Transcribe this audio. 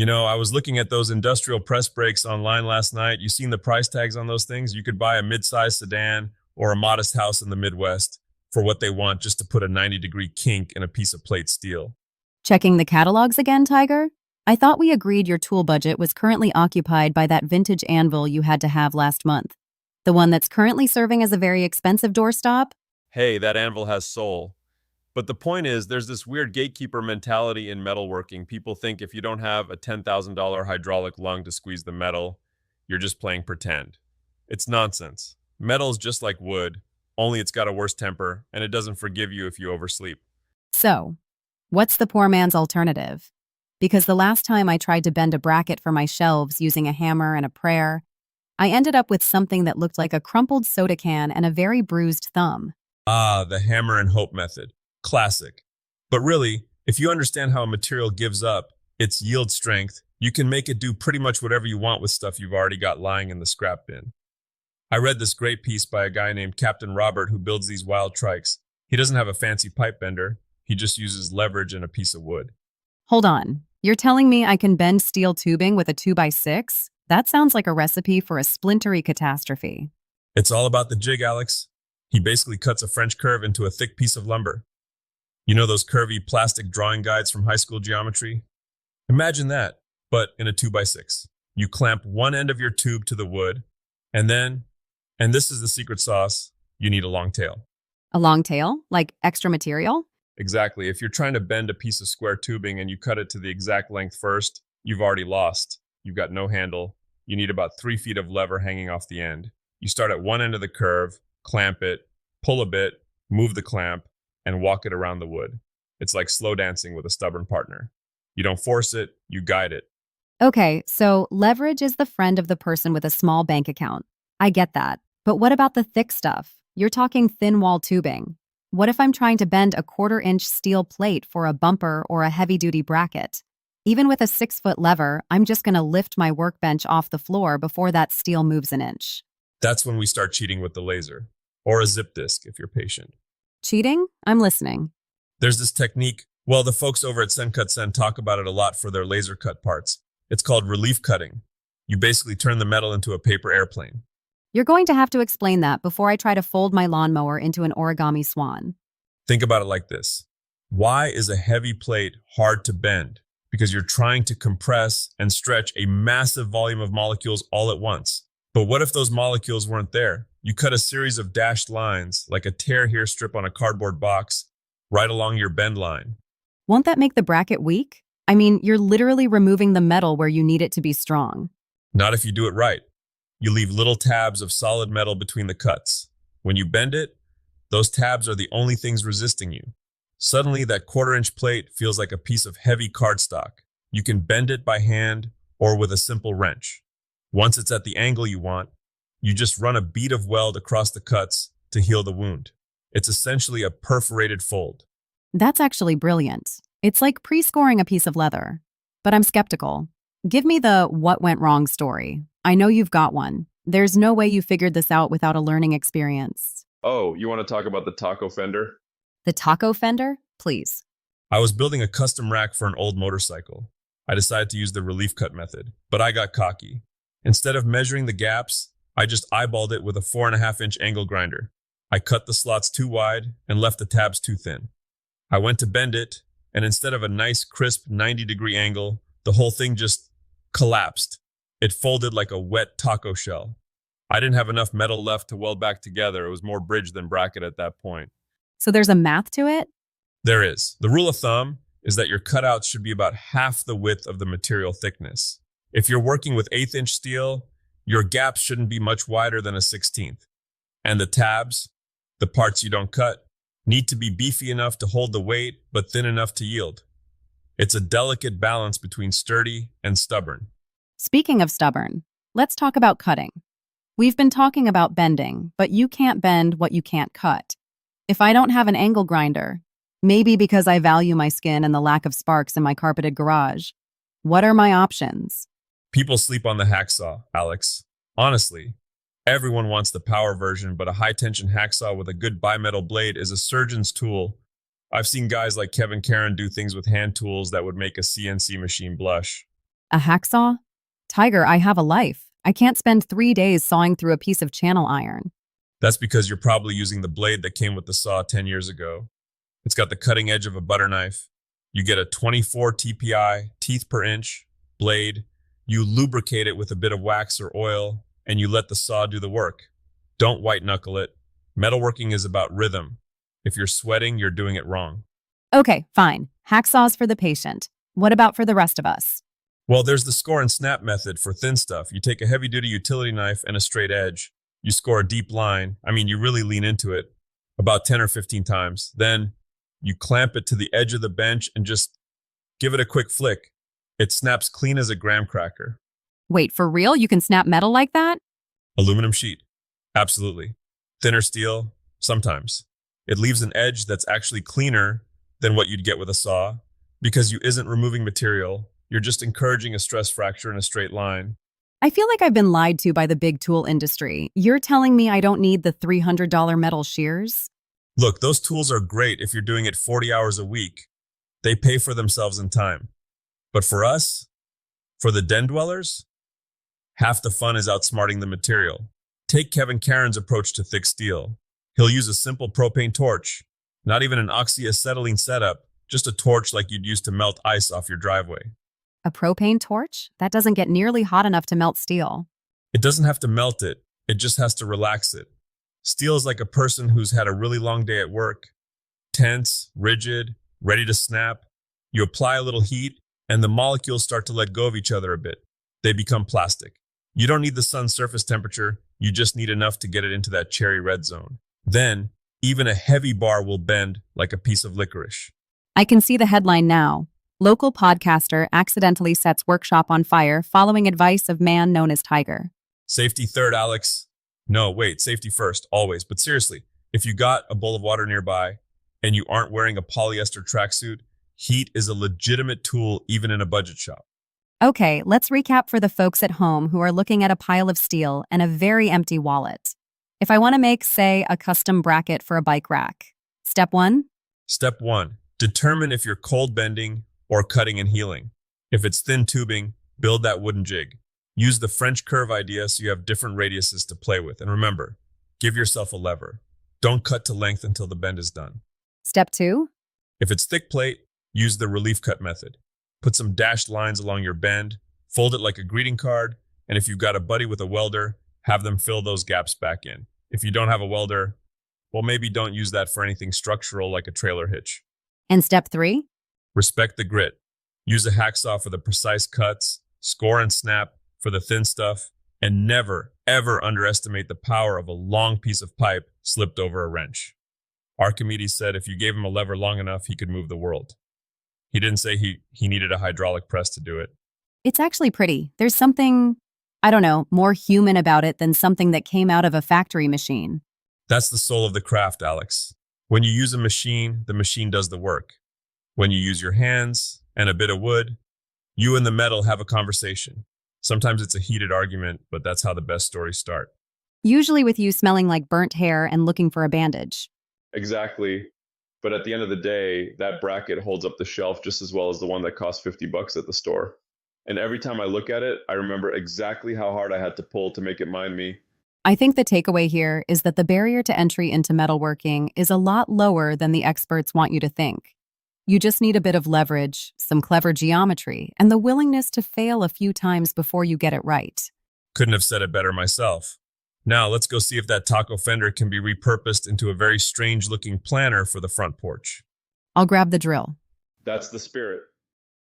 I was looking at those industrial press brakes online last night. You seen the price tags on those things? You could buy a mid-sized sedan or a modest house in the Midwest for what they want just to put a 90-degree kink in a piece of plate steel. Checking the catalogs again, Tiger? I thought we agreed your tool budget was currently occupied by that vintage anvil you had to have last month. The one that's currently serving as a very expensive doorstop? Hey, that anvil has soul. But the point is, there's this weird gatekeeper mentality in metalworking. People think if you don't have a $10,000 hydraulic lung to squeeze the metal, you're just playing pretend. It's nonsense. Metal is just like wood, only it's got a worse temper, and it doesn't forgive you if you oversleep. So, what's the poor man's alternative? Because the last time I tried to bend a bracket for my shelves using a hammer and a prayer, I ended up with something that looked like a crumpled soda can and a very bruised thumb. Ah, the hammer and hope method. Classic. But really, if you understand how a material gives up its yield strength, you can make it do pretty much whatever you want with stuff you've already got lying in the scrap bin. I read this great piece by a guy named Captain Robert who builds these wild trikes. He doesn't have a fancy pipe bender. He just uses leverage and a piece of wood. Hold on. You're telling me I can bend steel tubing with a 2x6? That sounds like a recipe for a splintery catastrophe. It's all about the jig, Alex. He basically cuts a French curve into a thick piece of lumber. You know those curvy plastic drawing guides from high school geometry? Imagine that, but in a 2x6. You clamp one end of your tube to the wood, and this is the secret sauce, you need a long tail. A long tail? Like extra material? Exactly. If you're trying to bend a piece of square tubing and you cut it to the exact length first, you've already lost. You've got no handle. You need about 3 feet of lever hanging off the end. You start at one end of the curve, clamp it, pull a bit, move the clamp, and walk it around the wood. It's like slow dancing with a stubborn partner. You don't force it, you guide it. Okay, so leverage is the friend of the person with a small bank account. I get that. But what about the thick stuff? You're talking thin wall tubing. What if I'm trying to bend a 1/4-inch steel plate for a bumper or a heavy-duty bracket? Even with a 6-foot lever, I'm just going to lift my workbench off the floor before that steel moves an inch. That's when we start cheating with the laser, or a zip disk if you're patient. Cheating? I'm listening. There's this technique, the folks over at Sencut Sen talk about it a lot for their laser cut parts. It's called relief cutting. You basically turn the metal into a paper airplane. You're going to have to explain that before I try to fold my lawnmower into an origami swan. Think about it like this. Why is a heavy plate hard to bend? Because you're trying to compress and stretch a massive volume of molecules all at once. But what if those molecules weren't there? You cut a series of dashed lines, like a tear here strip on a cardboard box, right along your bend line. Won't that make the bracket weak? I mean, you're literally removing the metal where you need it to be strong. Not if you do it right. You leave little tabs of solid metal between the cuts. When you bend it, those tabs are the only things resisting you. Suddenly, that 1/4-inch plate feels like a piece of heavy cardstock. You can bend it by hand or with a simple wrench. Once it's at the angle you want, you just run a bead of weld across the cuts to heal the wound. It's essentially a perforated fold. That's actually brilliant. It's like pre-scoring a piece of leather. But I'm skeptical. Give me the what went wrong story. I know you've got one. There's no way you figured this out without a learning experience. Oh, you want to talk about the taco fender? The taco fender? Please. I was building a custom rack for an old motorcycle. I decided to use the relief cut method, but I got cocky. Instead of measuring the gaps, I just eyeballed it with a 4.5-inch angle grinder. I cut the slots too wide and left the tabs too thin. I went to bend it, and instead of a nice crisp 90-degree angle, the whole thing just collapsed. It folded like a wet taco shell. I didn't have enough metal left to weld back together. It was more bridge than bracket at that point. So there's a math to it? There is. The rule of thumb is that your cutouts should be about half the width of the material thickness. If you're working with 1/8-inch steel, your gaps shouldn't be much wider than a 1/16. And the tabs, the parts you don't cut, need to be beefy enough to hold the weight, but thin enough to yield. It's a delicate balance between sturdy and stubborn. Speaking of stubborn, let's talk about cutting. We've been talking about bending, but you can't bend what you can't cut. If I don't have an angle grinder, maybe because I value my skin and the lack of sparks in my carpeted garage, what are my options? People sleep on the hacksaw, Alex. Honestly, everyone wants the power version, but a high-tension hacksaw with a good bimetal blade is a surgeon's tool. I've seen guys like Kevin Karen do things with hand tools that would make a CNC machine blush. A hacksaw? Tiger, I have a life. I can't spend 3 days sawing through a piece of channel iron. That's because you're probably using the blade that came with the saw 10 years ago. It's got the cutting edge of a butter knife. You get a 24 TPI, teeth per inch, blade. You lubricate it with a bit of wax or oil, and you let the saw do the work. Don't white knuckle it. Metalworking is about rhythm. If you're sweating, you're doing it wrong. Okay, fine. Hacksaws for the patient. What about for the rest of us? Well, there's the score and snap method for thin stuff. You take a heavy-duty utility knife and a straight edge. You score a deep line. You really lean into it about 10 or 15 times. Then you clamp it to the edge of the bench and just give it a quick flick. It snaps clean as a graham cracker. Wait, for real? You can snap metal like that? Aluminum sheet. Absolutely. Thinner steel. Sometimes. It leaves an edge that's actually cleaner than what you'd get with a saw because you isn't removing material. You're just encouraging a stress fracture in a straight line. I feel like I've been lied to by the big tool industry. You're telling me I don't need the $300 metal shears? Look, those tools are great if you're doing it 40 hours a week. They pay for themselves in time. But for us, for the den dwellers, half the fun is outsmarting the material. Take Kevin Caron's approach to thick steel. He'll use a simple propane torch, not even an oxyacetylene setup, just a torch like you'd use to melt ice off your driveway. A propane torch? That doesn't get nearly hot enough to melt steel. It doesn't have to melt it, it just has to relax it. Steel is like a person who's had a really long day at work. Tense, rigid, ready to snap. You apply a little heat, and the molecules start to let go of each other a bit. They become plastic. You don't need the sun's surface temperature, you just need enough to get it into that cherry red zone. Then, even a heavy bar will bend like a piece of licorice. I can see the headline now. Local podcaster accidentally sets workshop on fire following advice of man known as Tiger. Safety third, Alex. No, wait, safety first, always. But seriously, if you got a bowl of water nearby and you aren't wearing a polyester tracksuit, heat is a legitimate tool even in a budget shop. Okay, let's recap for the folks at home who are looking at a pile of steel and a very empty wallet. If I want to make, say, a custom bracket for a bike rack. Step 1? Step 1, determine if you're cold bending or cutting and healing. If it's thin tubing, build that wooden jig. Use the French curve idea so you have different radiuses to play with. And remember, give yourself a lever. Don't cut to length until the bend is done. Step 2? If it's thick plate, use the relief cut method. Put some dashed lines along your bend, fold it like a greeting card, and if you've got a buddy with a welder, have them fill those gaps back in. If you don't have a welder, well, maybe don't use that for anything structural like a trailer hitch. And step 3? Respect the grit. Use a hacksaw for the precise cuts, score and snap for the thin stuff, and never, ever underestimate the power of a long piece of pipe slipped over a wrench. Archimedes said if you gave him a lever long enough, he could move the world. He didn't say he needed a hydraulic press to do it. It's actually pretty. There's something, I don't know, more human about it than something that came out of a factory machine. That's the soul of the craft, Alex. When you use a machine, the machine does the work. When you use your hands and a bit of wood, you and the metal have a conversation. Sometimes it's a heated argument, but that's how the best stories start. Usually with you smelling like burnt hair and looking for a bandage. Exactly. But at the end of the day, that bracket holds up the shelf just as well as the one that cost $50 at the store. And every time I look at it, I remember exactly how hard I had to pull to make it mind me. I think the takeaway here is that the barrier to entry into metalworking is a lot lower than the experts want you to think. You just need a bit of leverage, some clever geometry, and the willingness to fail a few times before you get it right. Couldn't have said it better myself. Now let's go see if that taco fender can be repurposed into a very strange-looking planter for the front porch. I'll grab the drill. That's the spirit.